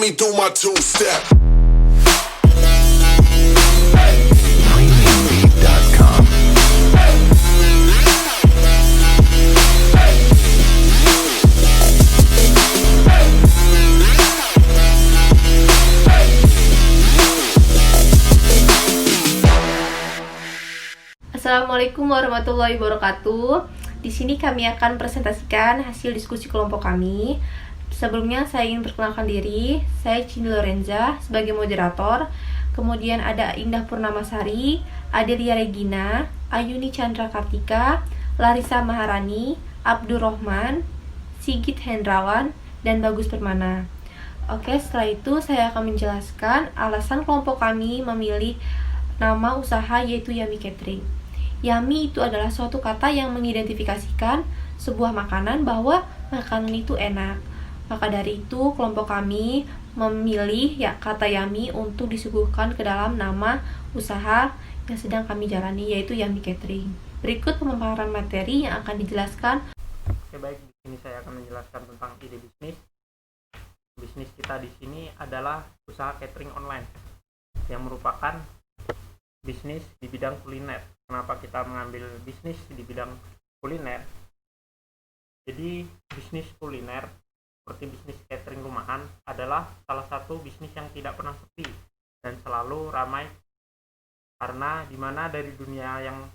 me do my two-step. Assalamualaikum warahmatullahi wabarakatuh. Di sini kami akan presentasikan hasil diskusi kelompok kami. Sebelumnya saya ingin perkenalkan diri. Saya Cindy Lorenza sebagai moderator. Kemudian ada Indah Purnamasari, Adelia Regina, Ayuni Chandra Kartika, Larissa Maharani, Abdurrahman, Sigit Hendrawan, dan Bagus Permana. Oke, setelah itu saya akan menjelaskan alasan kelompok kami memilih nama usaha yaitu Yummy Catering. Yummy itu adalah suatu kata yang mengidentifikasikan sebuah makanan bahwa makanan itu enak. Maka dari itu kelompok kami memilih kata Yummy untuk disuguhkan ke dalam nama usaha yang sedang kami jalani yaitu Yummy Catering. Berikut pemaparan materi yang akan dijelaskan. Oke, baik, di sini saya akan menjelaskan tentang ide bisnis. Bisnis kita di sini adalah usaha catering online yang merupakan bisnis di bidang kuliner. Kenapa kita mengambil bisnis di bidang kuliner? Jadi bisnis kuliner seperti bisnis catering rumahan adalah salah satu bisnis yang tidak pernah sepi dan selalu ramai, karena dimana dari dunia yang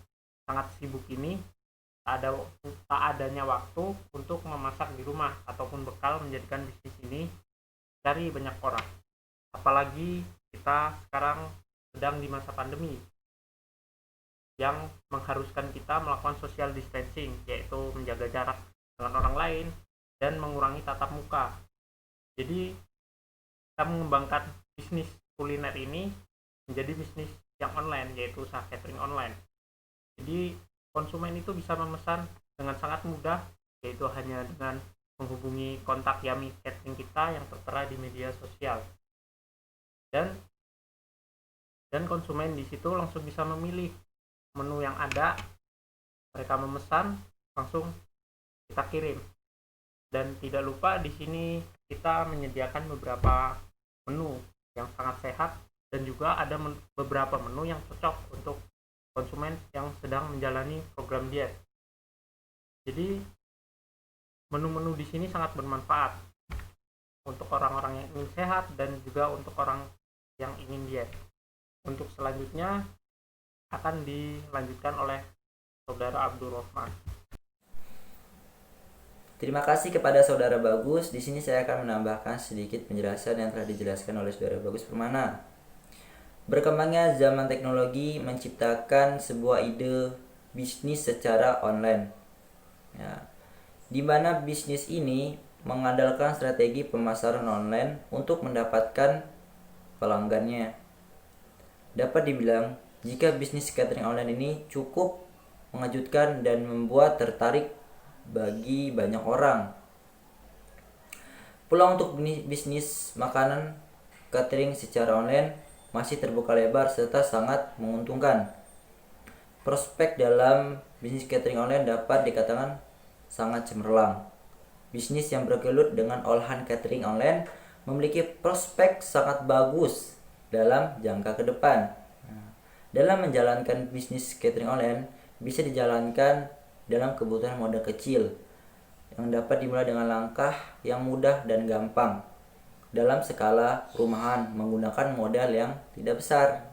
sangat sibuk ini tak adanya waktu untuk memasak di rumah ataupun bekal menjadikan bisnis ini cari banyak orang. Apalagi kita sekarang sedang di masa pandemi yang mengharuskan kita melakukan social distancing, yaitu menjaga jarak dengan orang lain dan mengurangi tatap muka. Jadi kita mengembangkan bisnis kuliner ini menjadi bisnis yang online, yaitu usaha catering online. Jadi konsumen itu bisa memesan dengan sangat mudah, yaitu hanya dengan menghubungi kontak Yummy Catering kita yang tertera di media sosial. Dan konsumen di situ langsung bisa memilih menu yang ada, mereka memesan, langsung kita kirim. Dan tidak lupa di sini kita menyediakan beberapa menu yang sangat sehat dan juga ada beberapa menu yang cocok untuk konsumen yang sedang menjalani program diet. Jadi menu-menu di sini sangat bermanfaat untuk orang-orang yang ingin sehat dan juga untuk orang yang ingin diet. Untuk selanjutnya akan dilanjutkan oleh Saudara Abdurrahman. Terima kasih kepada Saudara Bagus. Di sini saya akan menambahkan sedikit penjelasan yang telah dijelaskan oleh Saudara Bagus Permana. Berkembangnya zaman teknologi menciptakan sebuah ide bisnis secara online. Di mana bisnis ini mengandalkan strategi pemasaran online untuk mendapatkan pelanggannya. Dapat dibilang, jika bisnis catering online ini cukup mengejutkan dan membuat tertarik bagi banyak orang. Peluang untuk bisnis makanan catering secara online masih terbuka lebar serta sangat menguntungkan. Prospek dalam bisnis catering online dapat dikatakan sangat cemerlang. Bisnis yang bergelut dengan olahan catering online memiliki prospek sangat bagus dalam jangka ke depan. Dalam menjalankan bisnis catering online bisa dijalankan dalam kebutuhan modal kecil yang dapat dimulai dengan langkah yang mudah dan gampang dalam skala rumahan menggunakan modal yang tidak besar.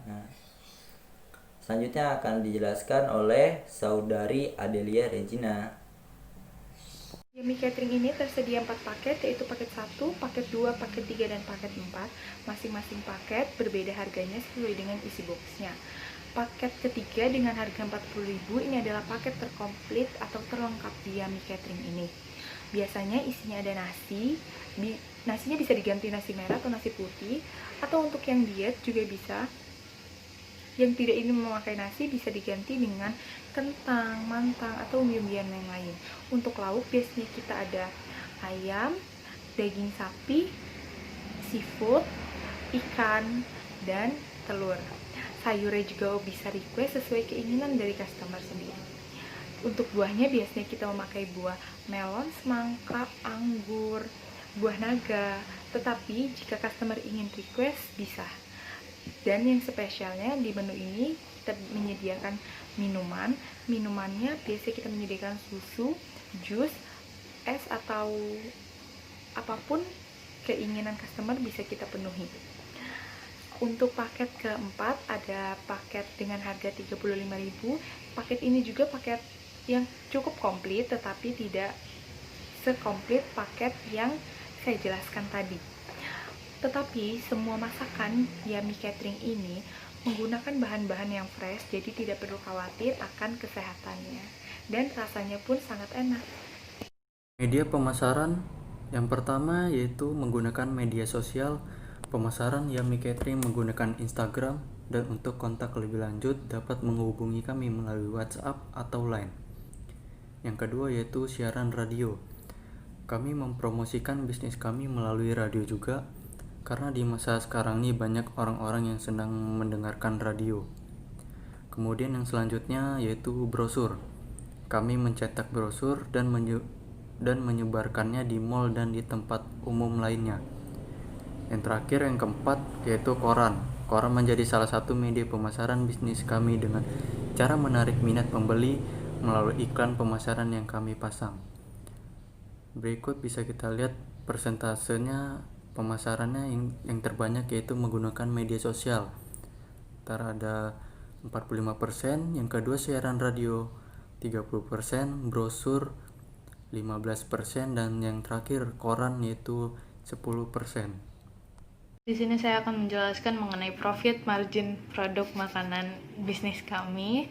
Selanjutnya akan dijelaskan oleh Saudari Adelia Regina. Yummy Catering ini tersedia 4 paket, yaitu paket 1, paket 2, paket 3, dan paket 4. Masing-masing paket berbeda harganya sesuai dengan isi boxnya. Paket ketiga dengan harga 40.000 ini adalah paket terkomplit atau terlengkap di Yummy Catering ini. Biasanya isinya ada nasi, nasinya bisa diganti nasi merah atau nasi putih, atau untuk yang diet juga bisa. Yang tidak ingin memakai nasi bisa diganti dengan kentang, mantang, atau umbi-umbian yang lain. Untuk lauk biasanya kita ada ayam, daging sapi, seafood, ikan, dan telur. Sayurnya juga bisa request sesuai keinginan dari customer sendiri. Untuk buahnya biasanya kita memakai buah melon, semangka, anggur, buah naga, Tetapi jika customer ingin request, bisa. Dan yang spesialnya di menu ini kita menyediakan minuman. Minumannya biasanya kita menyediakan susu, jus, es, atau apapun keinginan customer bisa kita penuhi. Untuk paket keempat ada paket dengan harga 35.000. Paket ini juga paket yang cukup komplit, tetapi tidak sekomplit paket yang saya jelaskan tadi. Tetapi semua masakan Yummy Catering ini menggunakan bahan-bahan yang fresh, jadi tidak perlu khawatir akan kesehatannya. Dan rasanya pun sangat enak. Media pemasaran yang pertama yaitu menggunakan media sosial. Pemasaran Yummy Catering menggunakan Instagram, dan untuk kontak lebih lanjut dapat menghubungi kami melalui WhatsApp atau Line. Yang kedua yaitu siaran radio. Kami mempromosikan bisnis kami melalui radio juga, karena di masa sekarang ini banyak orang-orang yang senang mendengarkan radio. Kemudian yang selanjutnya yaitu brosur. Kami mencetak brosur dan menyebarkannya di mall dan di tempat umum lainnya. Yang terakhir, yang keempat, yaitu koran. Koran menjadi salah satu media pemasaran bisnis kami dengan cara menarik minat pembeli melalui iklan pemasaran yang kami pasang. Berikut bisa kita lihat persentasenya pemasarannya yang terbanyak yaitu menggunakan media sosial. Antara ada 45%, yang kedua siaran radio 30%, brosur 15%, dan yang terakhir koran yaitu 10%. Di sini saya akan menjelaskan mengenai profit margin produk makanan bisnis kami.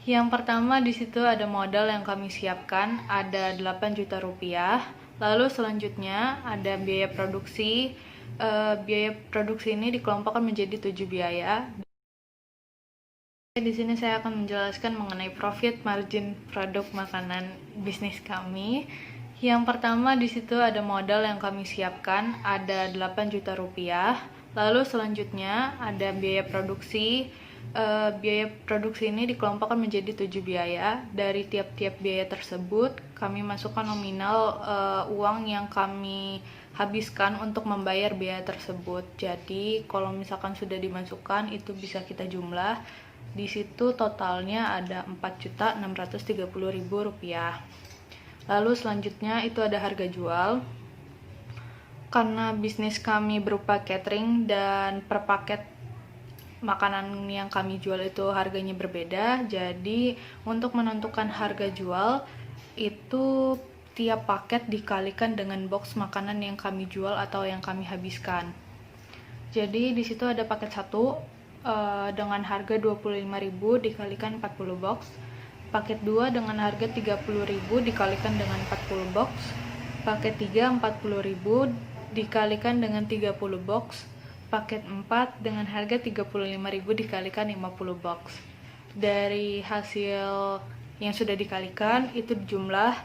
Yang pertama di situ ada modal yang kami siapkan, ada 8 juta rupiah. Lalu selanjutnya ada biaya produksi. Biaya produksi ini dikelompokkan menjadi 7 biaya. Di sini saya akan menjelaskan mengenai profit margin produk makanan bisnis kami. Yang pertama di situ ada modal yang kami siapkan, ada 8 juta rupiah. Lalu selanjutnya ada biaya produksi. Biaya produksi ini dikelompokkan menjadi 7 biaya. Dari tiap-tiap biaya tersebut kami masukkan nominal uang yang kami habiskan untuk membayar biaya tersebut. Jadi kalau misalkan sudah dimasukkan itu bisa kita jumlah. Di situ totalnya ada 4.630.000 rupiah. Lalu selanjutnya itu ada harga jual. Karena bisnis kami berupa catering dan per paket makanan yang kami jual itu harganya berbeda, jadi untuk menentukan harga jual itu tiap paket dikalikan dengan box makanan yang kami jual atau yang kami habiskan. Jadi di situ ada paket 1 dengan harga 25.000 dikalikan 40 box. Paket 2 dengan harga 30.000 dikalikan dengan 40 box. Paket 3 40.000 dikalikan dengan 30 box. Paket 4 dengan harga 35.000 dikalikan 50 box. Dari hasil yang sudah dikalikan itu jumlah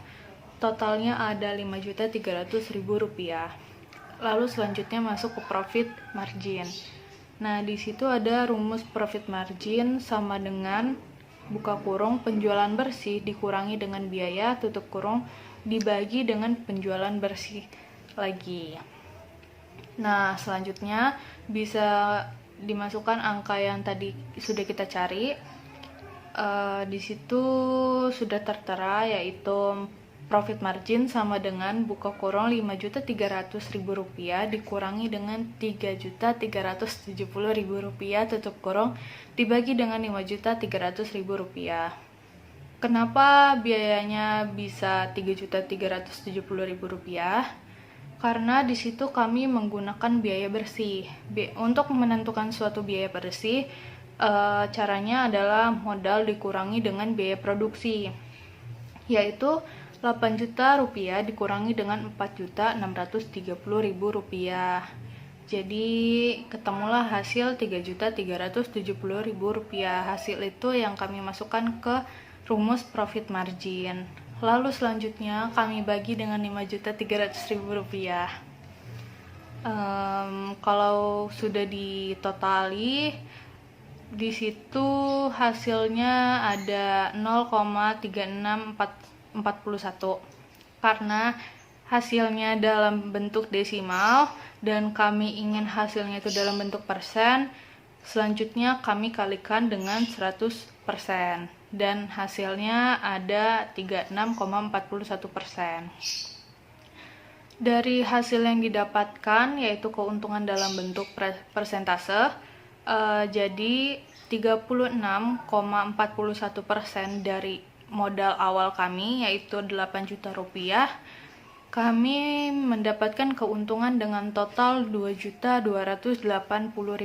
totalnya ada 5.300.000 rupiah. Lalu selanjutnya masuk ke profit margin. Nah, di situ ada rumus profit margin sama dengan buka kurung penjualan bersih dikurangi dengan biaya tutup kurung dibagi dengan penjualan bersih lagi. Nah, selanjutnya bisa dimasukkan angka yang tadi sudah kita cari. Di situ sudah tertera yaitu profit margin sama dengan buka kurung 5.300.000 rupiah dikurangi dengan 3.370.000 rupiah tutup kurung dibagi dengan 5.300.000 rupiah. Kenapa biayanya bisa 3.370.000 rupiah? Karena di situ kami menggunakan biaya bersih. Untuk menentukan suatu biaya bersih, caranya adalah modal dikurangi dengan biaya produksi, yaitu 8 juta rupiah dikurangi dengan 4.630.000 rupiah. Jadi ketemulah hasil 3.370.000 rupiah. Hasil itu yang kami masukkan ke rumus profit margin. Lalu selanjutnya kami bagi dengan 5.300.000 rupiah. Kalau sudah ditotali, di situ hasilnya ada 0,36441. Karena hasilnya dalam bentuk desimal dan kami ingin hasilnya itu dalam bentuk persen, selanjutnya kami kalikan dengan 100% dan hasilnya ada 36,41%. Dari hasil yang didapatkan yaitu keuntungan dalam bentuk persentase, jadi 36,41% dari modal awal kami yaitu 8 juta rupiah, kami mendapatkan keuntungan dengan total 2.280.000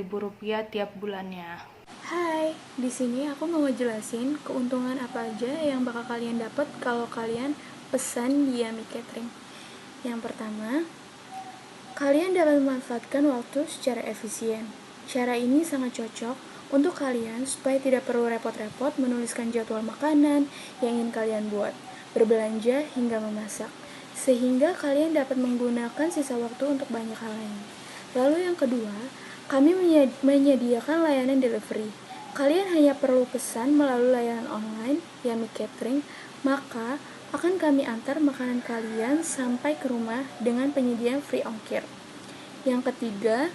rupiah tiap bulannya. Hai, di sini aku mau ngejelasin keuntungan apa aja yang bakal kalian dapat kalau kalian pesan di Yummy Catering. Yang pertama, kalian dapat memanfaatkan waktu secara efisien. Cara ini sangat cocok untuk kalian supaya tidak perlu repot-repot menuliskan jadwal makanan yang ingin kalian buat, berbelanja hingga memasak, sehingga kalian dapat menggunakan sisa waktu untuk banyak hal lain. Lalu yang kedua, kami menyediakan layanan delivery. Kalian hanya perlu pesan melalui layanan online Yummy Catering, maka akan kami antar makanan kalian sampai ke rumah dengan penyediaan free ongkir. Yang ketiga,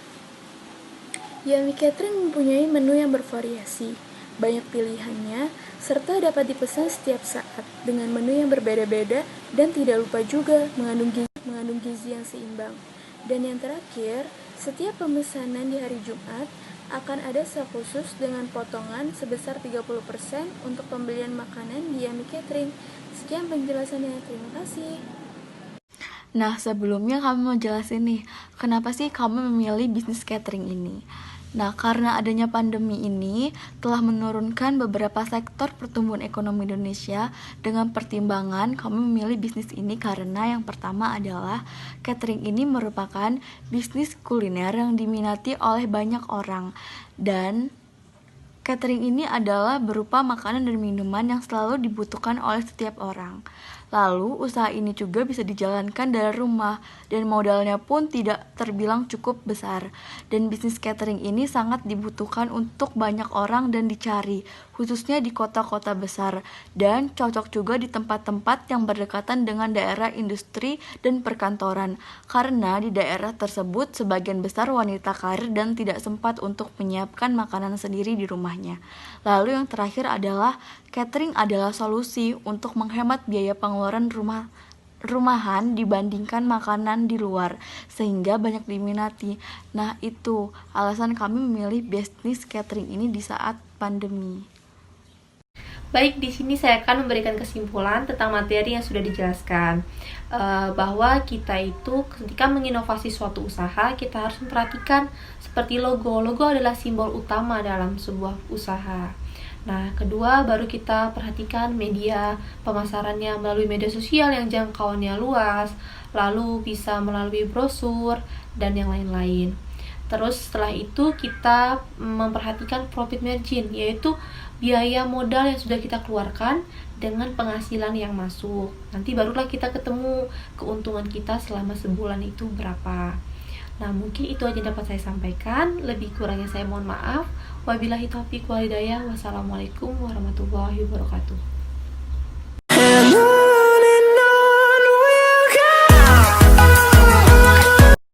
Yummy Catering mempunyai menu yang bervariasi, banyak pilihannya, serta dapat dipesan setiap saat dengan menu yang berbeda-beda dan tidak lupa juga mengandung gizi yang seimbang. Dan yang terakhir, setiap pemesanan di hari Jumat akan ada sale khusus dengan potongan sebesar 30% untuk pembelian makanan di Yummy Catering. Sekian penjelasannya, terima kasih. Nah, sebelumnya kami mau jelasin nih, kenapa sih kami memilih bisnis catering ini? Nah, karena adanya pandemi ini telah menurunkan beberapa sektor pertumbuhan ekonomi Indonesia. Dengan pertimbangan kami memilih bisnis ini karena yang pertama adalah catering ini merupakan bisnis kuliner yang diminati oleh banyak orang, dan catering ini adalah berupa makanan dan minuman yang selalu dibutuhkan oleh setiap orang. Lalu, usaha ini juga bisa dijalankan dari rumah dan modalnya pun tidak terbilang cukup besar. Dan bisnis catering ini sangat dibutuhkan untuk banyak orang dan dicari, khususnya di kota-kota besar, dan cocok juga di tempat-tempat yang berdekatan dengan daerah industri dan perkantoran, karena di daerah tersebut sebagian besar wanita karir dan tidak sempat untuk menyiapkan makanan sendiri di rumahnya. Lalu yang terakhir adalah catering adalah solusi untuk menghemat biaya pengeluaran rumahan dibandingkan makanan di luar, sehingga banyak diminati. Nah, itu alasan kami memilih bisnis catering ini di saat pandemi. Baik, di sini saya akan memberikan kesimpulan tentang materi yang sudah dijelaskan, bahwa kita itu ketika menginovasi suatu usaha, kita harus memperhatikan seperti logo. Logo adalah simbol utama dalam sebuah usaha. Nah, kedua, baru kita perhatikan media pemasarannya melalui media sosial yang jangkauannya luas, lalu bisa melalui brosur, dan yang lain-lain. Terus setelah itu kita memperhatikan profit margin, yaitu biaya modal yang sudah kita keluarkan dengan penghasilan yang masuk. Nanti barulah kita ketemu keuntungan kita selama sebulan itu berapa. Nah, mungkin itu aja dapat saya sampaikan. Lebih kurangnya saya mohon maaf. Wabillahi taufiq wal hidayah. Wassalamualaikum warahmatullahi wabarakatuh.